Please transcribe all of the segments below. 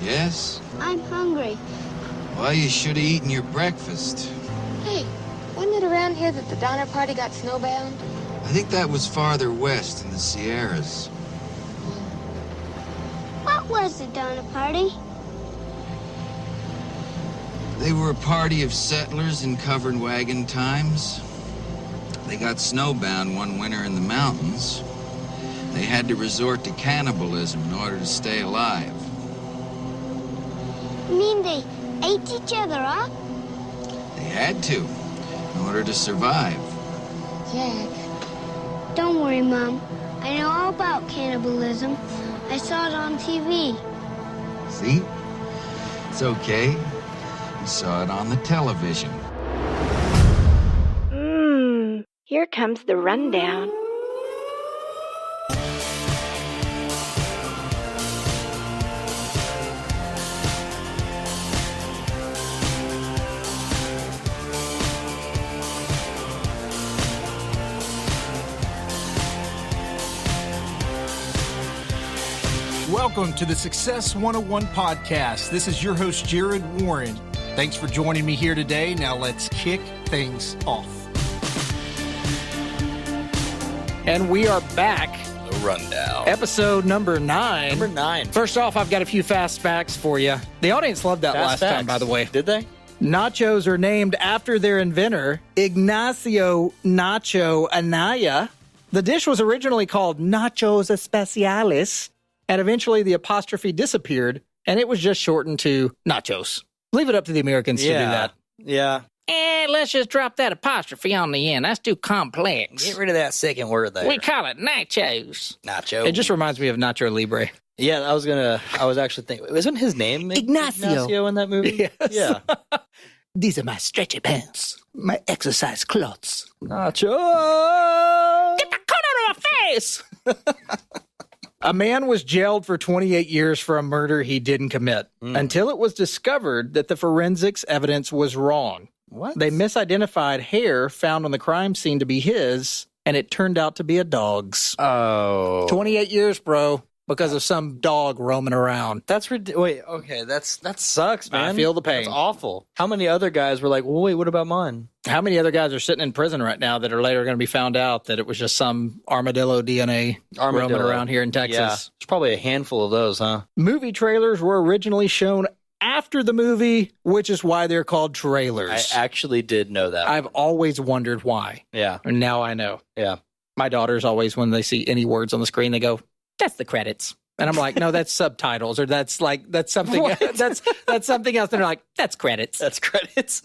Yes? I'm hungry. Well, you should have eaten your breakfast. Hey, wasn't it around here that the Donner Party got snowbound? I think that was farther west in the Sierras. What was the Donner Party? They were a party of settlers in covered wagon times. They got snowbound one winter in the mountains. They had to resort to cannibalism in order to stay alive. You mean they ate each other up? They had to, in order to survive. Jack. Don't worry, Mom. I know all about cannibalism. I saw it on TV. See? It's okay. You saw it on the television. Here comes the rundown. Welcome to the Success 101 podcast. This is your host, Jarrod Warren. Thanks for joining me here today. Now let's kick things off. And we are back. The rundown. Episode number 9. Number 9. First off, I've got a few fast facts for you. The audience loved that Fast last time, facts. by the way. Did they? Nachos are named after their inventor, Ignacio Nacho Anaya. The dish was originally called Nachos Especiales, and eventually the apostrophe disappeared, and it was just shortened to nachos. Leave it up to the Americans to do that. Yeah. Let's just drop that apostrophe on the end. That's too complex. Get rid of that second word there. We call it nachos. Nacho. It just reminds me of Nacho Libre. Yeah, I was actually thinking, wasn't his name Ignacio in that movie? Yes. Yeah. These are my stretchy pants, my exercise clothes. Nacho. Get the coat out of my face! A man was jailed for 28 years for a murder he didn't commit until it was discovered that the forensics evidence was wrong. What? They misidentified hair found on the crime scene to be his, and it turned out to be a dog's. Oh. 28 years, bro, because of some dog roaming around. That's ridiculous. Wait, okay, that sucks, man. I feel the pain. That's awful. How many other guys were like, well, wait, what about mine? How many other guys are sitting in prison right now that are later going to be found out that it was just some armadillo DNA roaming around here in Texas? Yeah, there's probably a handful of those, huh? Movie trailers were originally shown after the movie, which is why they're called trailers. I actually did know that. I've always wondered why. Yeah. And now I know. Yeah. My daughters always, when they see any words on the screen, they go, "That's the credits." And I'm like, no, that's subtitles, or that's something. That's something else. And they're like, that's credits. That's credits.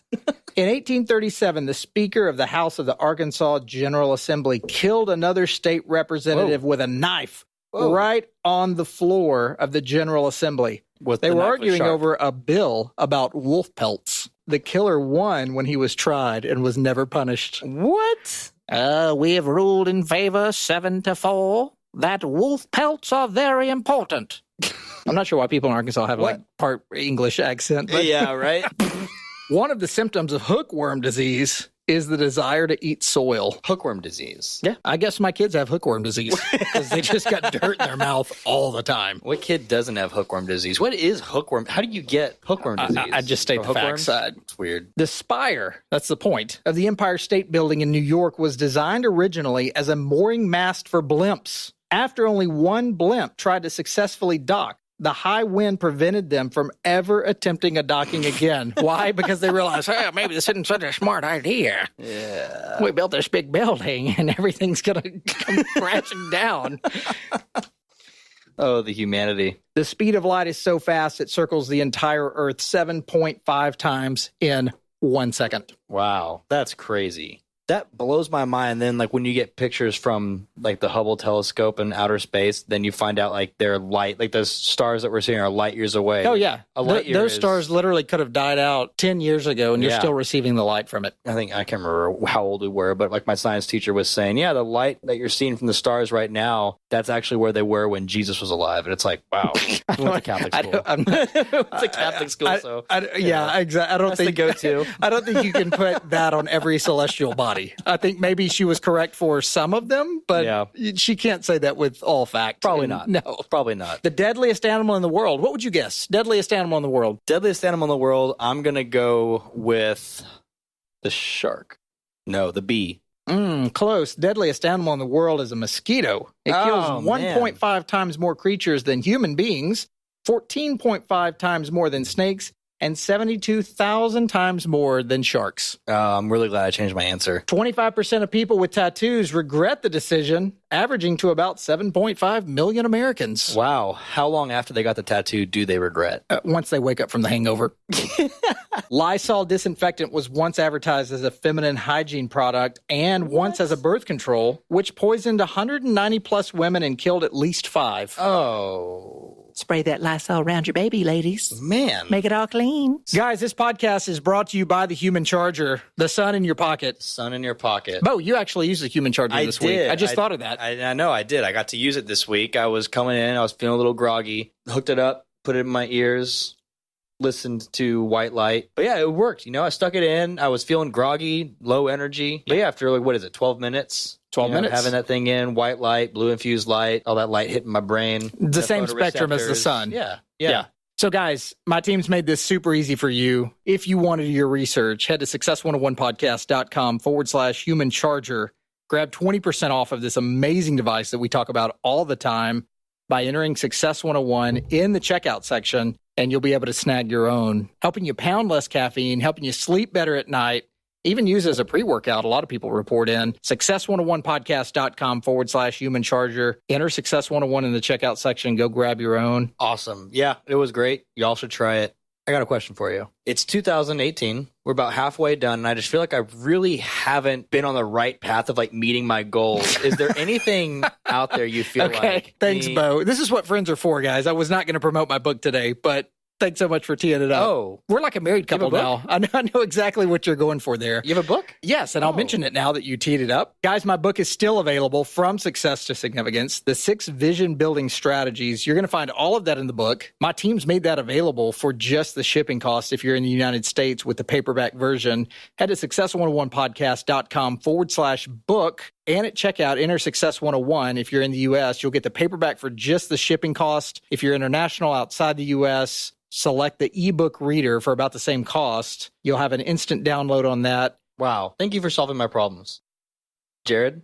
In 1837, the Speaker of the House of the Arkansas General Assembly killed another state representative with a knife right on the floor of the General Assembly. They were arguing over a bill about wolf pelts. The killer won when he was tried and was never punished. What? We have ruled in favor 7-4 that wolf pelts are very important. I'm not sure why people in Arkansas have like part English accent. But Yeah, right? one of the symptoms of hookworm disease is the desire to eat soil. Hookworm disease. Yeah, I guess my kids have hookworm disease because they just got dirt in their mouth all the time. What kid doesn't have hookworm disease? What is hookworm? How do you get hookworm disease? I just state the facts. It's weird. The spire, that's the point, of the Empire State Building in New York was designed originally as a mooring mast for blimps. After only one blimp tried to successfully dock, the high wind prevented them from ever attempting a docking again. Why? Because they realized, hey, maybe this isn't such a smart idea. Yeah. We built this big building and everything's going to come crashing down. Oh, the humanity. The speed of light is so fast it circles the entire Earth 7.5 times in 1 second. Wow. That's crazy. That blows my mind. Then, like, when you get pictures from, like, the Hubble telescope in outer space, then you find out, like, they're light, like, the stars that we're seeing are light years away. Oh, yeah. A light year those stars literally could have died out 10 years ago, and you're still receiving the light from it. I can't remember how old we were, but, like, my science teacher was saying, yeah, the light that you're seeing from the stars right now, that's actually where they were when Jesus was alive. And it's like, wow. I went to Catholic school. It's a Catholic school, so. Exactly. That's the go-to. I don't think you can put that on every celestial body. everybody. I think maybe she was correct for some of them, but she can't say that with all fact. Probably not. No. Probably not. The deadliest animal in the world. What would you guess? Deadliest animal in the world. Deadliest animal in the world, I'm going to go with the shark. No, the bee. Close. Deadliest animal in the world is a mosquito. It kills 1.5 times more creatures than human beings, 14.5 times more than snakes, and 72,000 times more than sharks. I'm really glad I changed my answer. 25% of people with tattoos regret the decision, averaging to about 7.5 million Americans. Wow. How long after they got the tattoo do they regret? Once they wake up from the hangover. Lysol disinfectant was once advertised as a feminine hygiene product and once as a birth control, which poisoned 190 plus women and killed at least 5. Oh. Spray that Lysol around your baby, ladies. Man. Make it all clean. Guys, this podcast is brought to you by the Human Charger, the sun in your pocket. Sun in your pocket. Beau, you actually used the Human Charger this week. I just thought of that. I know, I did. I got to use it this week. I was coming in. I was feeling a little groggy. Hooked it up, put it in my ears, listened to white light. But yeah, it worked. I stuck it in. I was feeling groggy, low energy. But yeah, after 12 minutes? 12 minutes. Having that thing in, white light, blue infused light, all that light hitting my brain. The same spectrum as the sun. Yeah. So guys, my team's made this super easy for you. If you want to do your research, head to success101podcast.com/human charger. Grab 20% off of this amazing device that we talk about all the time by entering Success 101 in the checkout section, and you'll be able to snag your own, helping you pound less caffeine, helping you sleep better at night. Even use as a pre-workout, a lot of people report in. Success101podcast.com/human charger. Enter Success 101 in the checkout section. Go grab your own. Awesome. Yeah, it was great. Y'all should try it. I got a question for you. It's 2018. We're about halfway done, and I just feel like I really haven't been on the right path of meeting my goals. Is there anything out there you feel like? Thanks, Beau. This is what friends are for, guys. I was not going to promote my book today, but thanks so much for teeing it up. Oh. We're like a married couple now. I know exactly what you're going for there. You have a book? Yes, and I'll mention it now that you teed it up. Guys, my book is still available, From Success to Significance, the 6 vision building strategies. You're going to find all of that in the book. My team's made that available for just the shipping cost if you're in the United States with the paperback version. Head to success101podcast.com/book. And at checkout, enter Success 101. If you're in the U.S., you'll get the paperback for just the shipping cost. If you're international outside the U.S., select the ebook reader for about the same cost. You'll have an instant download on that. Wow. Thank you for solving my problems. Jarrod,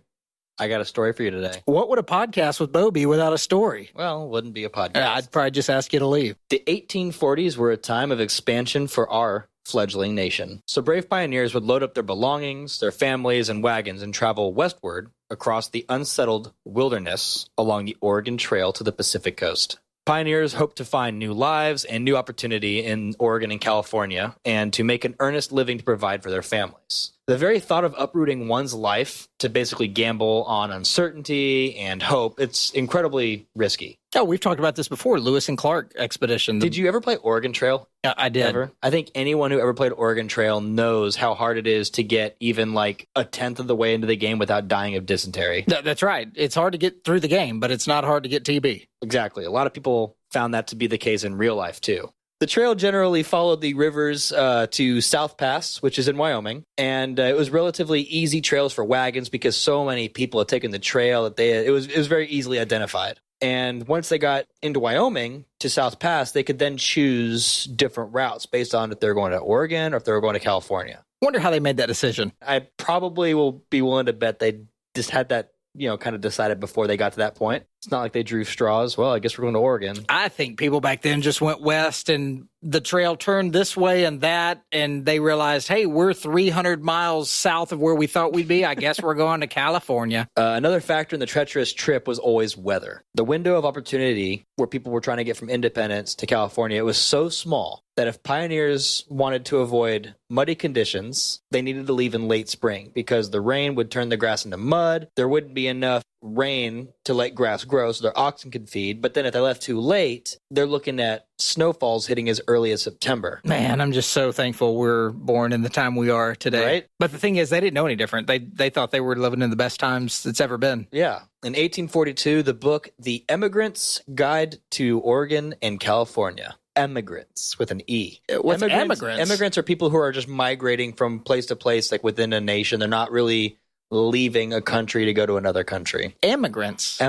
I got a story for you today. What would a podcast with Beau be without a story? Well, it wouldn't be a podcast. I'd probably just ask you to leave. The 1840s were a time of expansion for our fledgling nation. So brave pioneers would load up their belongings, their families, and wagons and travel westward across the unsettled wilderness along the Oregon Trail to the Pacific coast. Pioneers hoped to find new lives and new opportunity in Oregon and California and to make an earnest living to provide for their families. The very thought of uprooting one's life to basically gamble on uncertainty and hope, it's incredibly risky. Oh, we've talked about this before, Lewis and Clark expedition. Did you ever play Oregon Trail? I did. Ever? I think anyone who ever played Oregon Trail knows how hard it is to get even a tenth of the way into the game without dying of dysentery. That's right. It's hard to get through the game, but it's not hard to get TB. Exactly. A lot of people found that to be the case in real life, too. The trail generally followed the rivers to South Pass, which is in Wyoming, and it was relatively easy trails for wagons because so many people had taken the trail that it was very easily identified. And once they got into Wyoming to South Pass, they could then choose different routes based on if they're going to Oregon or if they were going to California. Wonder how they made that decision. I probably will be willing to bet they just had that, kind of decided before they got to that point. It's not like they drew straws. Well, I guess we're going to Oregon. I think people back then just went west and the trail turned this way and that, and they realized, hey, we're 300 miles south of where we thought we'd be. I guess we're going to California. Another factor in the treacherous trip was always weather. The window of opportunity where people were trying to get from Independence to California, it was so small that if pioneers wanted to avoid muddy conditions, they needed to leave in late spring because the rain would turn the grass into mud. There wouldn't be enough rain to let grass grow so their oxen could feed. But then if they left too late, they're looking at snowfalls hitting as early as September. Man, I'm just so thankful we're born in the time we are today. Right? But the thing is, they didn't know any different. They thought they were living in the best times it's ever been. Yeah. In 1842, the book The Emigrant's Guide to Oregon and California emigrants with an E. What's immigrants? Immigrants are people who are just migrating from place to place, like within a nation. They're not really leaving a country to go to another country. Immigrants.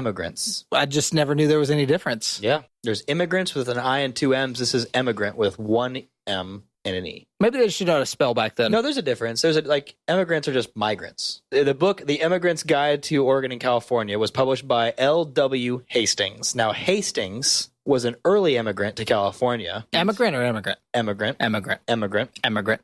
I just never knew there was any difference. Yeah. There's immigrants with an I and two M's. This is emigrant with one M and an E. Maybe they should know how to spell back then. No, there's a difference. Immigrants are just migrants. The book, The Immigrant's Guide to Oregon and California, was published by L.W. Hastings. Now, Hastings was an early immigrant to California. Immigrant or immigrant? Immigrant.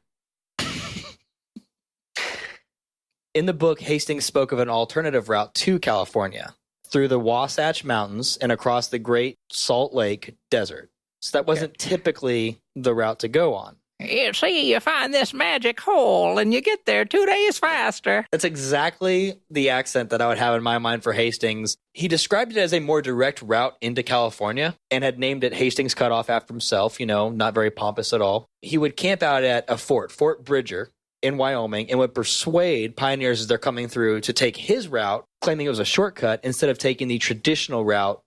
In the book, Hastings spoke of an alternative route to California through the Wasatch Mountains and across the Great Salt Lake Desert. So that wasn't typically the route to go on. You see, you find this magic hole and you get there 2 days faster. That's exactly the accent that I would have in my mind for Hastings. He described it as a more direct route into California and had named it Hastings Cutoff after himself, not very pompous at all. He would camp out at a Fort Bridger, in Wyoming, and would persuade pioneers as they're coming through to take his route, claiming it was a shortcut, instead of taking the traditional route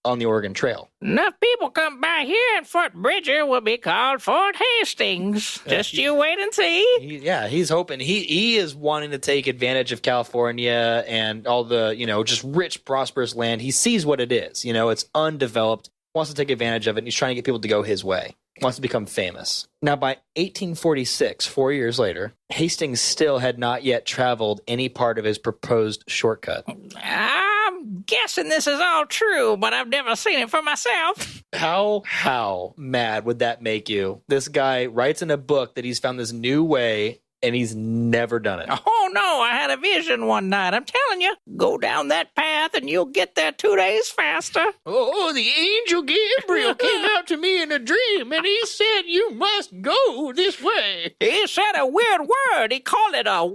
on the Oregon Trail. Enough people come by here and Fort Bridger will be called Fort Hastings. Just you wait and see. He's hoping. He is wanting to take advantage of California and all the, just rich, prosperous land. He sees what it is. It's undeveloped, wants to take advantage of it, and he's trying to get people to go his way. Wants to become famous. Now, by 1846, 4 years later, Hastings still had not yet traveled any part of his proposed shortcut. I'm guessing this is all true, but I've never seen it for myself. How mad would that make you? This guy writes in a book that he's found this new way, and he's never done it. Oh, no, I had a vision one night. I'm telling you, go down that path and you'll get there 2 days faster. Oh, the angel Gabriel came out to me in a dream, and he said, you must go this way. He said a weird word. He called it a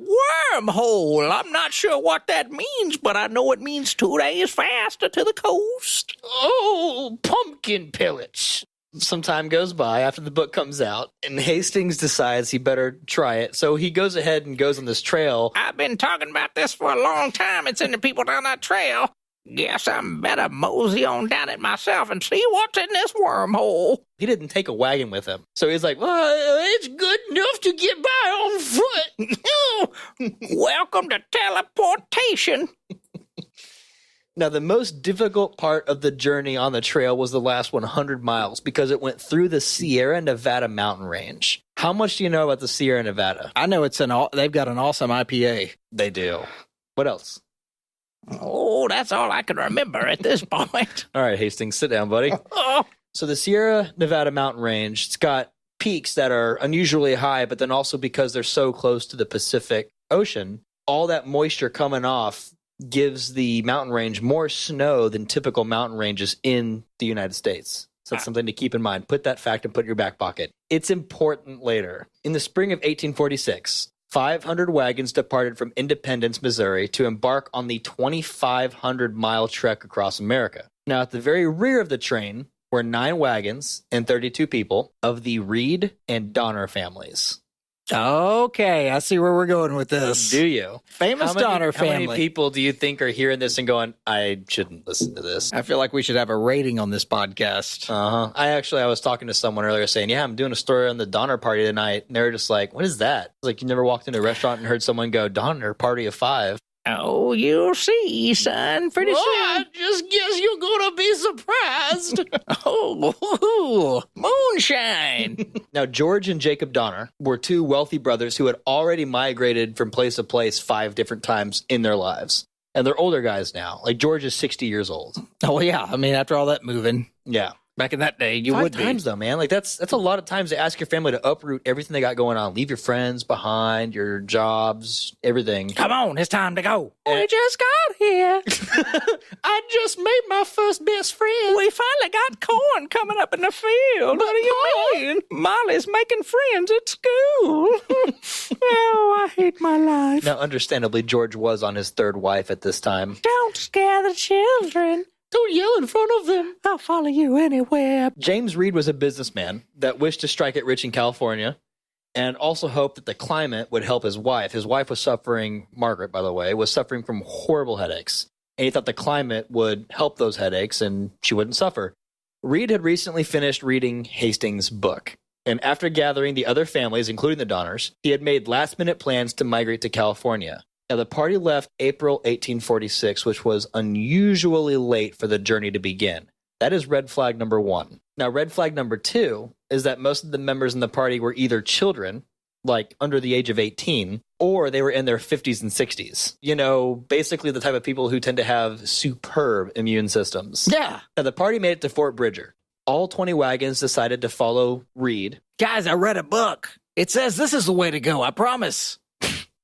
wormhole. I'm not sure what that means, but I know it means 2 days faster to the coast. Oh, pumpkin pellets. Some time goes by after the book comes out, and Hastings decides he better try it. So he goes ahead and goes on this trail. I've been talking about this for a long time and sending people down that trail. Guess I'm better mosey on down it myself and see what's in this wormhole. He didn't take a wagon with him. So he's like, well, it's good enough to get by on foot. Welcome to teleportation. Now, the most difficult part of the journey on the trail was the last 100 miles because it went through the Sierra Nevada mountain range. How much do you know about the Sierra Nevada? I know they've got an awesome IPA. They do. What else? Oh, that's all I can remember at this point. All right, Hastings, sit down, buddy. So the Sierra Nevada mountain range, it's got peaks that are unusually high, but then also because they're so close to the Pacific Ocean, all that moisture coming off gives the mountain range more snow than typical mountain ranges in the United States. So that's something to keep in mind. Put that fact and put it in your back pocket. It's important later. In the spring of 1846, 500 wagons departed from Independence, Missouri to embark on the 2,500-mile trek across America. Now, at the very rear of the train were 9 wagons and 32 people of the Reed and Donner families. Okay, I see where we're going with this. Do you? Famous Donner family. How many people do you think are hearing this and going, I shouldn't listen to this? I feel like we should have a rating on this podcast. Uh-huh. I was talking to someone earlier saying, I'm doing a story on the Donner Party tonight. And they were just like, what is that? It's like, you never walked into a restaurant and heard someone go, Donner Party of 5. Oh, you'll see, son. Pretty soon. I just guess you're going to be surprised. Oh, moonshine. Now, George and Jacob Donner were 2 wealthy brothers who had already migrated from place to place 5 different times in their lives. And they're older guys now. Like, George is 60 years old. Oh, yeah. I mean, after all that moving. Yeah. Back in that day, you 5 would be. times, though, man. Like, that's a lot of times to ask your family to uproot everything they got going on. Leave your friends behind, your jobs, everything. Come on, it's time to go. We just got here. I just made my first best friend. We finally got corn coming up in the field. What do you mean? Molly's making friends at school. Oh, I hate my life. Now, understandably, George was on his 3rd wife at this time. Don't scare the children. Don't yell in front of them. I'll follow you anywhere. James Reed was a businessman that wished to strike it rich in California and also hoped that the climate would help his wife. His wife was suffering, Margaret, by the way, was suffering from horrible headaches. And he thought the climate would help those headaches and she wouldn't suffer. Reed had recently finished reading Hastings' book. And after gathering the other families, including the Donners, he had made last-minute plans to migrate to California. Now, the party left April 1846, which was unusually late for the journey to begin. That is red flag number 1. Now, red flag number 2 is that most of the members in the party were either children, like under the age of 18, or they were in their 50s and 60s. You know, basically the type of people who tend to have superb immune systems. Yeah. Now, the party made it to Fort Bridger. All 20 wagons decided to follow Reed. Guys, I read a book. It says this is the way to go, I promise.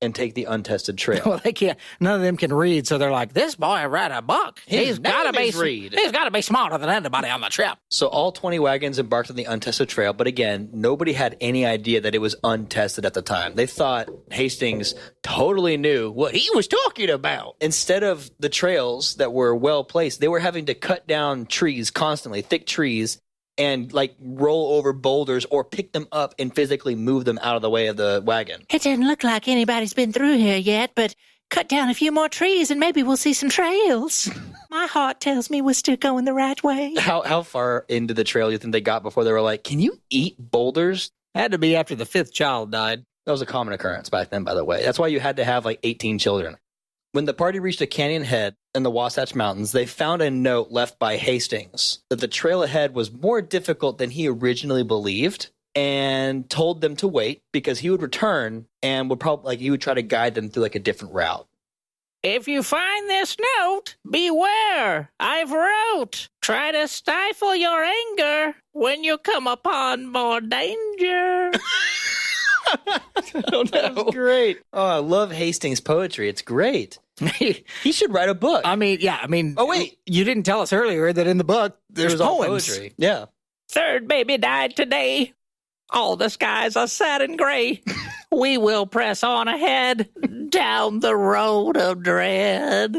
And take the untested trail. Well, they can't. None of them can read, so they're like, "This boy read a book. He's got to be smarter than anybody on the trip." So all 20 wagons embarked on the untested trail, but again, nobody had any idea that it was untested at the time. They thought Hastings totally knew what he was talking about. Instead of the trails that were well placed, they were having to cut down trees constantly, thick trees, and like roll over boulders or pick them up and physically move them out of the way of the wagon. It doesn't look like anybody's been through here yet, but cut down a few more trees and maybe we'll see some trails. My heart tells me we're still going the right way. How far into the trail do you think they got before they were like, can you eat boulders? Had to be after the 5th child died. That was a common occurrence back then, by the way. That's why you had to have like 18 children. When the party reached a canyon head in the Wasatch Mountains, they found a note left by Hastings that the trail ahead was more difficult than he originally believed, and told them to wait because he would return and would probably he would try to guide them through like a different route. If you find this note, beware. I've wrote. Try to stifle your anger when you come upon more danger. I don't know. That's great. Oh, I love Hastings' poetry. It's great. He should write a book. I mean, oh, wait. You didn't tell us earlier that in the book there's poems. Poetry. Yeah. Third baby died today. All the skies are sad and gray. We will press on ahead down the road of dread.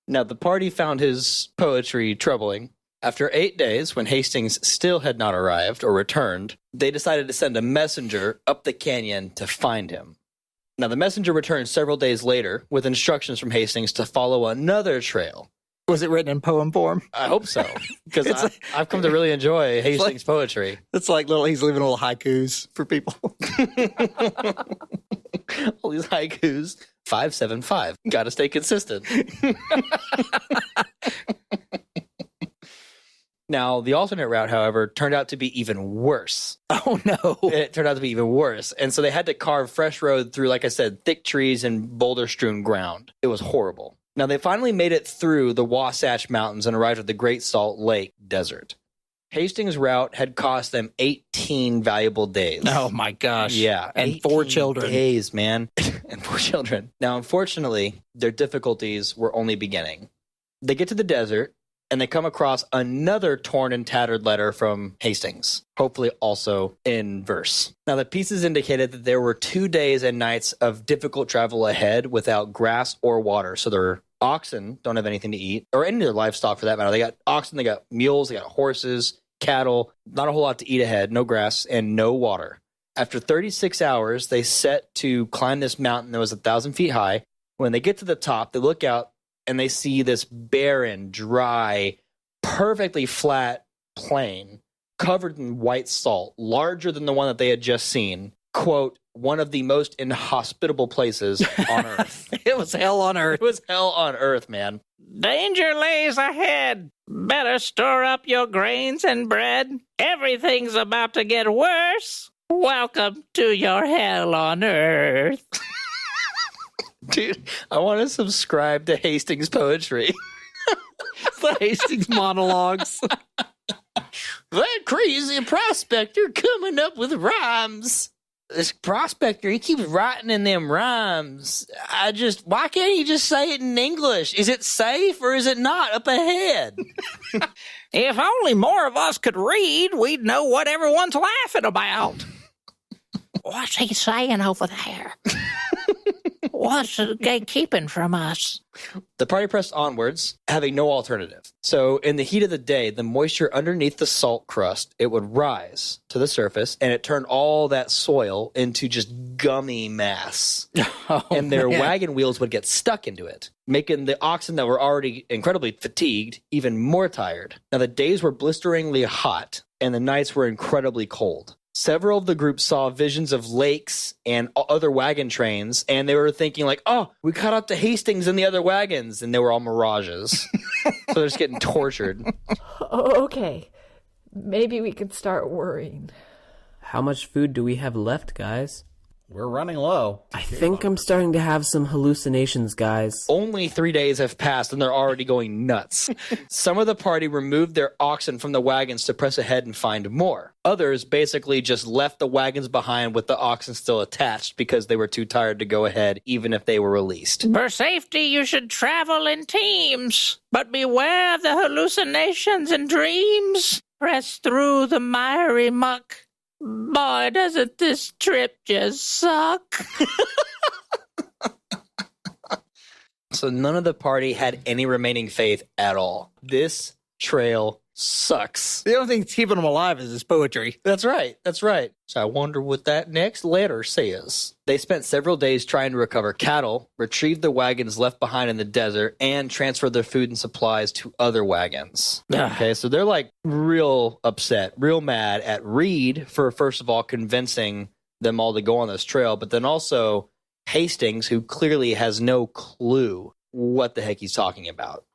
Now, the party found his poetry troubling. After 8 days, when Hastings still had not arrived or returned, they decided to send a messenger up the canyon to find him. Now, the messenger returned several days later with instructions from Hastings to follow another trail. Was it written in poem form? I hope so, because I've come to really enjoy Hastings' poetry. It's like he's leaving little haikus for people. All these haikus. 575. Got to stay consistent. Now, the alternate route, however, turned out to be even worse. Oh, no. It turned out to be even worse. And so they had to carve fresh road through, like I said, thick trees and boulder-strewn ground. It was horrible. Now, they finally made it through the Wasatch Mountains and arrived at the Great Salt Lake Desert. Hastings' route had cost them 18 valuable days. Oh, my gosh. Yeah. And 4 children. Days, man. And 4 children. Now, unfortunately, their difficulties were only beginning. They get to the desert, and they come across another torn and tattered letter from Hastings, hopefully also in verse. Now, the pieces indicated that there were 2 days and nights of difficult travel ahead without grass or water. So their oxen don't have anything to eat, or any of their livestock for that matter. They got oxen, they got mules, they got horses, cattle, not a whole lot to eat ahead, no grass, and no water. After 36 hours, they set to climb this mountain that was 1,000 feet high. When they get to the top, they look out, and they see this barren, dry, perfectly flat plain covered in white salt, larger than the one that they had just seen. Quote, one of the most inhospitable places on Earth. It was hell on Earth. It was hell on Earth, man. Danger lays ahead. Better store up your grains and bread. Everything's about to get worse. Welcome to your hell on Earth. Dude, I want to subscribe to Hastings' poetry. The Hastings monologues. That crazy prospector coming up with rhymes. This prospector, he keeps writing in them rhymes. Why can't he just say it in English? Is it safe or is it not up ahead? If only more of us could read, we'd know what everyone's laughing about. What's he saying over there? What's they keeping from us? The party pressed onwards, having no alternative. So in the heat of the day, the moisture underneath the salt crust, it would rise to the surface, and it turned all that soil into just gummy mass. And their wagon wheels would get stuck into it, making the oxen that were already incredibly fatigued even more tired. Now, the days were blisteringly hot, and the nights were incredibly cold. Several of the group saw visions of lakes and other wagon trains, and they were thinking like, oh, we caught up to Hastings and the other wagons, and they were all mirages. So they're just getting tortured. Okay, maybe we could start worrying. How much food do we have left, guys? We're running low. I think I'm starting to have some hallucinations, guys. Only 3 days have passed and they're already going nuts. Some of the party removed their oxen from the wagons to press ahead and find more. Others basically just left the wagons behind with the oxen still attached because they were too tired to go ahead, even if they were released. For safety, you should travel in teams, but beware of the hallucinations and dreams. Press through the miry muck. Boy, doesn't this trip just suck? So none of the party had any remaining faith at all. This trail sucks. The only thing that's keeping them alive is his poetry. That's right. That's right. So I wonder what that next letter says. They spent several days trying to recover cattle, retrieve the wagons left behind in the desert, and transfer their food and supplies to other wagons. Okay, so they're like real upset, real mad at Reed for, first of all, convincing them all to go on this trail, but then also Hastings, who clearly has no clue what the heck he's talking about.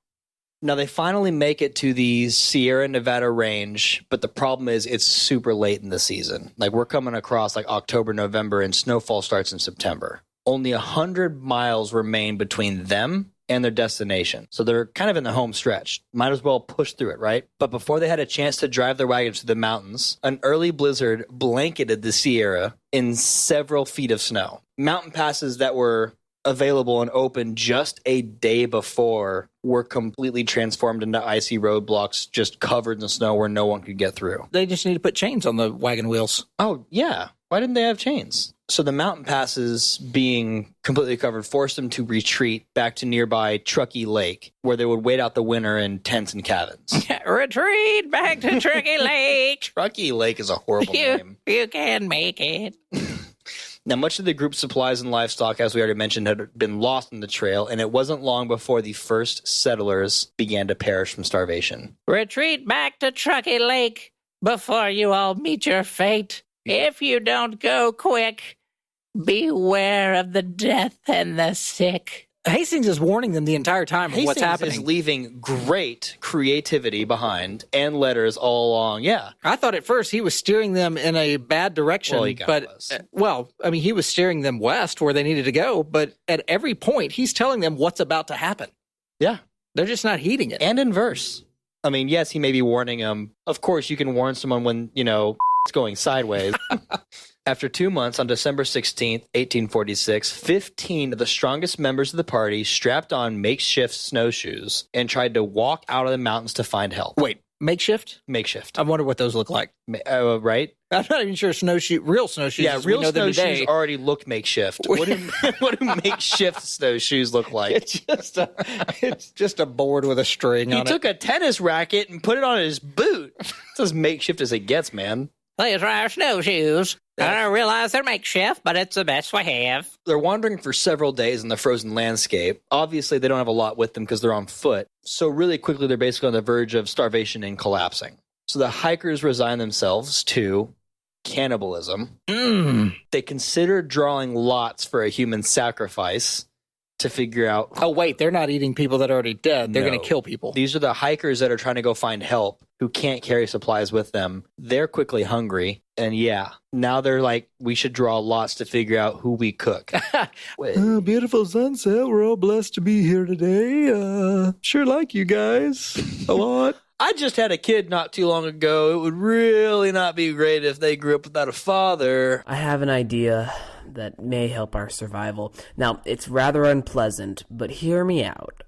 Now, they finally make it to the Sierra Nevada range, but the problem is it's super late in the season. Like, we're coming across like October, November, and snowfall starts in September. Only 100 miles remain between them and their destination. So they're kind of in the home stretch. Might as well push through it, right? But before they had a chance to drive their wagons to the mountains, an early blizzard blanketed the Sierra in several feet of snow. Mountain passes that were available and open just a day before were completely transformed into icy roadblocks just covered in snow where no one could get through. They just need to put chains on the wagon wheels. Oh, yeah. Why didn't they have chains? So the mountain passes being completely covered forced them to retreat back to nearby Truckee Lake, where they would wait out the winter in tents and cabins. Retreat back to Truckee Lake. Truckee Lake is a horrible name. You can make it. Now, much of the group's supplies and livestock, as we already mentioned, had been lost on the trail, and it wasn't long before the first settlers began to perish from starvation. Retreat back to Truckee Lake before you all meet your fate. If you don't go quick, beware of the death and the sick. Hastings is warning them the entire time of what's happening. Hastings is leaving great creativity behind and letters all along. Yeah. I thought at first he was steering them in a bad direction. Well, he kind of was. He was steering them west where they needed to go, but at every point he's telling them what's about to happen. Yeah. They're just not heeding it. And in verse. I mean, yes, he may be warning them. Of course, you can warn someone when, it's going sideways. After 2 months, on December 16th, 1846, 15 of the strongest members of the party strapped on makeshift snowshoes and tried to walk out of the mountains to find help. Wait, makeshift? Makeshift. I wonder what those look like. Right? I'm not even sure real snowshoes. Yeah, real snowshoes already look makeshift. What do makeshift snowshoes look like? It's just a board with a string on it. He took a tennis racket and put it on his boot. It's as makeshift as it gets, man. These are our snowshoes. I don't realize they're makeshift, but it's the best we have. They're wandering for several days in the frozen landscape. Obviously, they don't have a lot with them because they're on foot. So really quickly, they're basically on the verge of starvation and collapsing. So the hikers resign themselves to cannibalism. They consider drawing lots for a human sacrifice to figure out... Oh, wait, they're not eating people that are already dead. They're going to kill people. These are the hikers that are trying to go find help who can't carry supplies with them. They're quickly hungry. And now they're like, we should draw lots to figure out who we cook. Beautiful sunset. We're all blessed to be here today. Sure like you guys a lot. I just had a kid not too long ago. It would really not be great if they grew up without a father. I have an idea that may help our survival. Now, it's rather unpleasant, but hear me out.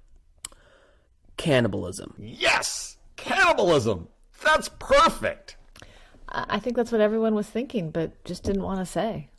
Cannibalism. Yes! Cannibalism! That's perfect! I think that's what everyone was thinking, but just didn't want to say.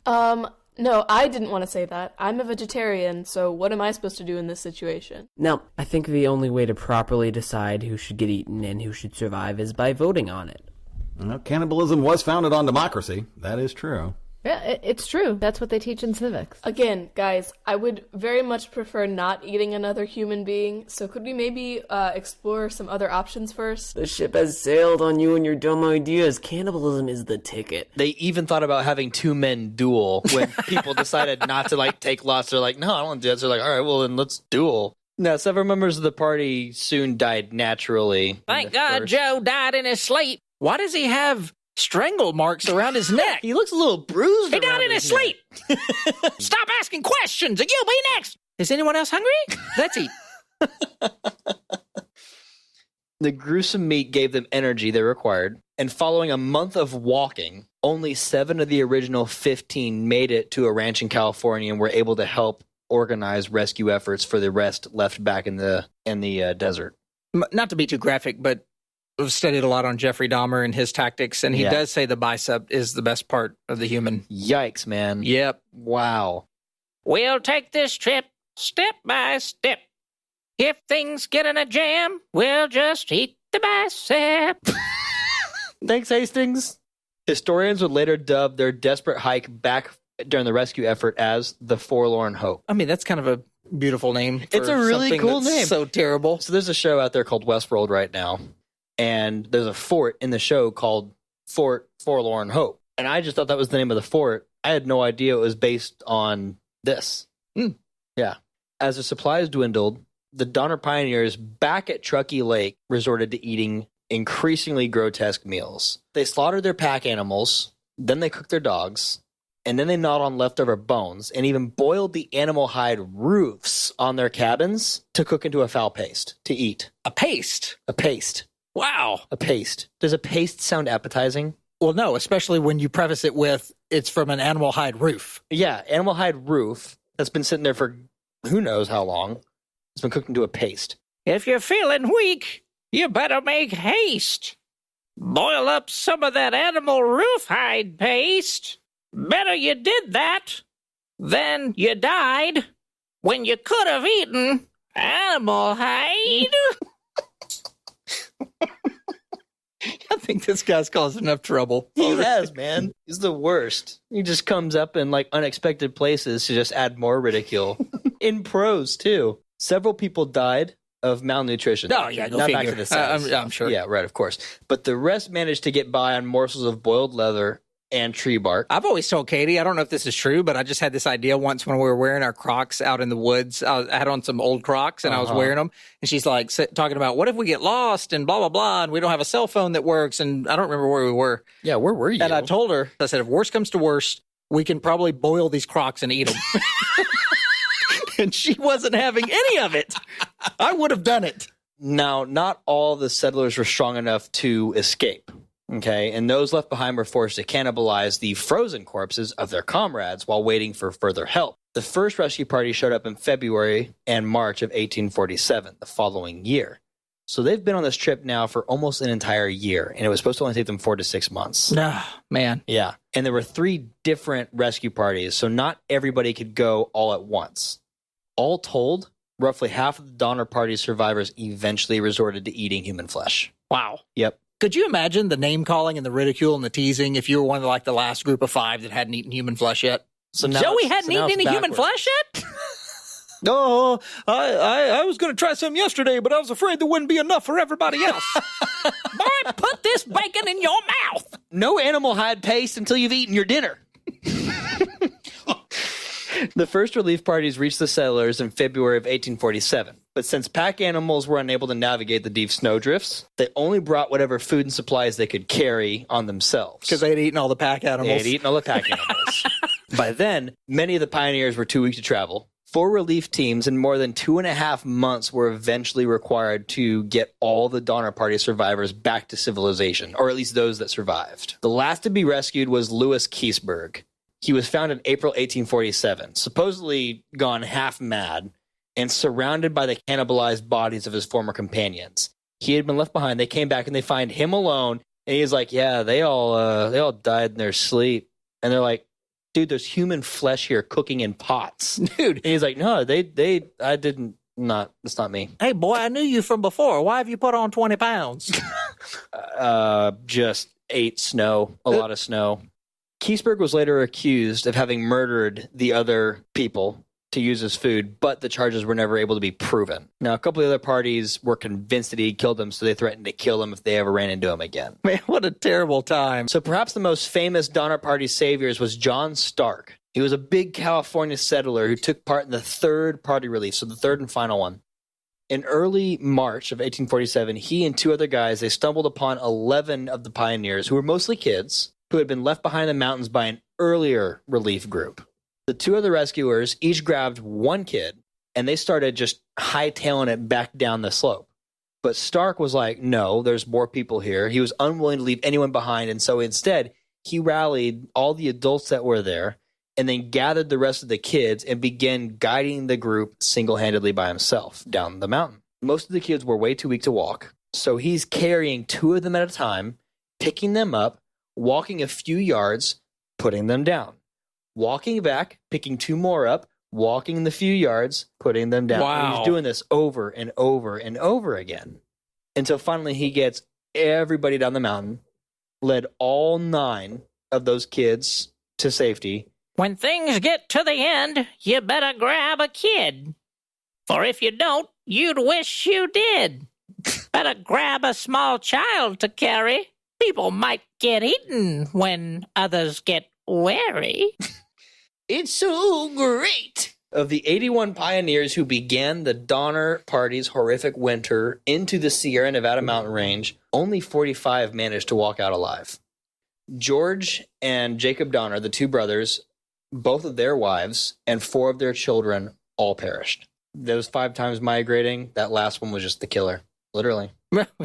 No, I didn't want to say that. I'm a vegetarian, so what am I supposed to do in this situation? Now, I think the only way to properly decide who should get eaten and who should survive is by voting on it. Well, cannibalism was founded on democracy. That is true. Yeah, it's true. That's what they teach in civics. Again, guys, I would very much prefer not eating another human being, so could we maybe explore some other options first? The ship has sailed on you and your dumb ideas. Cannibalism is the ticket. They even thought about having two men duel when people decided not to take lots. They're like, no, I don't want to do that. So they're like, all right, well, then let's duel. Now, several members of the party soon died naturally. Thank God Joe died in his sleep. Why does he have strangle marks around his neck? He looks a little bruised. He died in his sleep. Stop asking questions, and you'll be next. Is anyone else hungry? Let's eat. The gruesome meat gave them energy they required, and following a month of walking, only 7 of the original 15 made it to a ranch in California and were able to help organize rescue efforts for the rest left back in the desert. Not to be too graphic, but I've studied a lot on Jeffrey Dahmer and his tactics, and he does say the bicep is the best part of the human. Yikes, man. Yep. Wow. We'll take this trip step by step. If things get in a jam, we'll just eat the bicep. Thanks, Hastings. Historians would later dub their desperate hike back during the rescue effort as the Forlorn Hope. I mean, that's kind of a beautiful name. It's a really cool name. So terrible. So there's a show out there called Westworld right now. And there's a fort in the show called Fort Forlorn Hope. And I just thought that was the name of the fort. I had no idea it was based on this. Yeah. As the supplies dwindled, the Donner Pioneers back at Truckee Lake resorted to eating increasingly grotesque meals. They slaughtered their pack animals, then they cooked their dogs, and then they gnawed on leftover bones and even boiled the animal hide roofs on their cabins to cook into a foul paste to eat. A paste? A paste. Wow. A paste. Does a paste sound appetizing? Well, no, especially when you preface it with it's from an animal hide roof. Yeah, animal hide roof that's been sitting there for who knows how long. It's been cooked into a paste. If you're feeling weak, you better make haste. Boil up some of that animal roof hide paste. Better you did that than you died when you could have eaten animal hide. I think this guy's caused enough trouble. He has, man. He's the worst. He just comes up in unexpected places to just add more ridicule. In prose, too. Several people died of malnutrition. Oh, yeah, go Not figure. back to the size. I'm sure. Yeah, right, of course. But the rest managed to get by on morsels of boiled leather and tree bark. I've always told Katie, I don't know if this is true, but I just had this idea once when we were wearing our Crocs out in the woods. I had on some old Crocs and I was wearing them. And she's like talking about, what if we get lost and blah, blah, blah, and we don't have a cell phone that works. And I don't remember where we were. Yeah, where were you? And I told her, I said, if worst comes to worst, we can probably boil these Crocs and eat them. And she wasn't having any of it. I would have done it. Now, not all the settlers were strong enough to escape. Okay, and those left behind were forced to cannibalize the frozen corpses of their comrades while waiting for further help. The first rescue party showed up in February and March of 1847, the following year. So they've been on this trip now for almost an entire year, and it was supposed to only take them 4 to 6 months. Man. Yeah, and there were 3 different rescue parties, so not everybody could go all at once. All told, roughly half of the Donner Party survivors eventually resorted to eating human flesh. Wow. Yep. Could you imagine the name calling and the ridicule and the teasing if you were one of the last group of 5 that hadn't eaten human flesh yet? So Joey hadn't eaten any human flesh yet? No, I was going to try some yesterday, but I was afraid there wouldn't be enough for everybody else. Boy, put this bacon in your mouth. No animal hide paste until you've eaten your dinner. The first relief parties reached the settlers in February of 1847. But since pack animals were unable to navigate the deep snowdrifts, they only brought whatever food and supplies they could carry on themselves. Because they had eaten all the pack animals. They had eaten all the pack animals. By then, many of the pioneers were too weak to travel. 4 relief teams in more than 2.5 months were eventually required to get all the Donner Party survivors back to civilization, or at least those that survived. The last to be rescued was Louis Keseberg. He was found in April 1847, supposedly gone half mad, and surrounded by the cannibalized bodies of his former companions. He had been left behind. They came back and they find him alone, and he's like, "Yeah, they all died in their sleep." And they're like, dude, there's human flesh here cooking in pots. Dude. And he's like, no, it's not me. Hey, boy, I knew you from before. Why have you put on 20 pounds? Just ate snow, a lot of snow. Keseberg was later accused of having murdered the other people to use as food, but the charges were never able to be proven. Now, a couple of other parties were convinced that he killed them, so they threatened to kill him if they ever ran into him again. Man, what a terrible time. So perhaps the most famous Donner Party saviors was John Stark. He was a big California settler who took part in the third party relief, so the third and final one. In early March of 1847, he and two other guys, they stumbled upon 11 of the pioneers, who were mostly kids, who had been left behind in the mountains by an earlier relief group. The two other rescuers each grabbed one kid, and they started just hightailing it back down the slope. But Stark was like, no, there's more people here. He was unwilling to leave anyone behind, and so instead, he rallied all the adults that were there, and then gathered the rest of the kids and began guiding the group single-handedly by himself down the mountain. Most of the kids were way too weak to walk, so he's carrying two of them at a time, picking them up, walking a few yards, putting them down. Walking back, picking two more up, walking the few yards, putting them down. Wow. And he's doing this over and over and over again. Until finally he gets everybody down the mountain, led all 9 of those kids to safety. When things get to the end, you better grab a kid. For if you don't, you'd wish you did. Better grab a small child to carry. People might get eaten when others get wary. It's so great. Of the 81 pioneers who began the Donner Party's horrific winter into the Sierra Nevada mountain range, only 45 managed to walk out alive. George and Jacob Donner, the two brothers, both of their wives, and 4 of their children all perished. Those 5 times migrating, that last one was just the killer. Literally.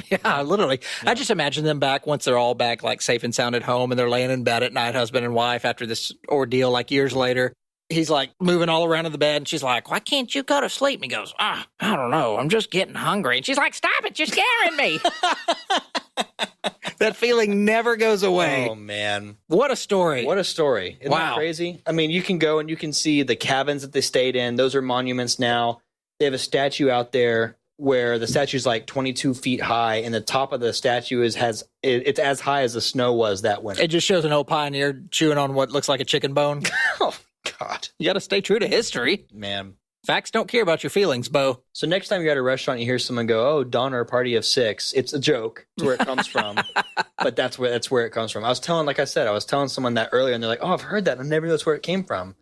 Yeah, literally. Yeah. I just imagine them back once they're all back, like safe and sound at home, and they're laying in bed at night, husband and wife, after this ordeal, like years later. He's like moving all around in the bed, and she's like, "Why can't you go to sleep?" And he goes, "I don't know. I'm just getting hungry." And she's like, "Stop it. You're scaring me." That feeling never goes away. Oh, man. What a story. What a story. Isn't that crazy? I mean, you can go and you can see the cabins that they stayed in. Those are monuments now. They have a statue out there where the statue's like 22 feet high, and the top of the statue it's as high as the snow was that winter. It just shows an old pioneer chewing on what looks like a chicken bone. Oh, God. You got to stay true to history. Man. Facts don't care about your feelings, Beau. So next time you're at a restaurant, you hear someone go, "Oh, Donner Party of 6." It's a joke. It's where it comes from. But that's where it comes from. I was telling someone that earlier, and they're like, "Oh, I've heard that. I never knew that's where it came from."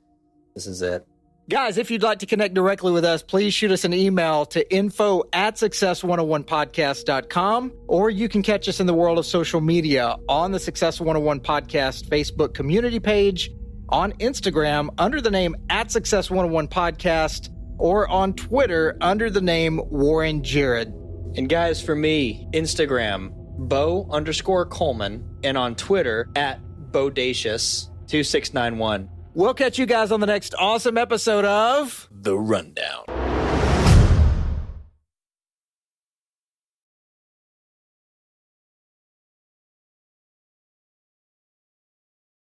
This is it. Guys, if you'd like to connect directly with us, please shoot us an email to info@success101podcast.com, or you can catch us in the world of social media on the Success 101 Podcast Facebook community page, on Instagram under the name @Success101 Podcast, or on Twitter under the name Warren Jarrod. And guys, for me, Instagram, Beau_Coleman, and on Twitter @Beaudacious2691. We'll catch you guys on the next awesome episode of The Rundown.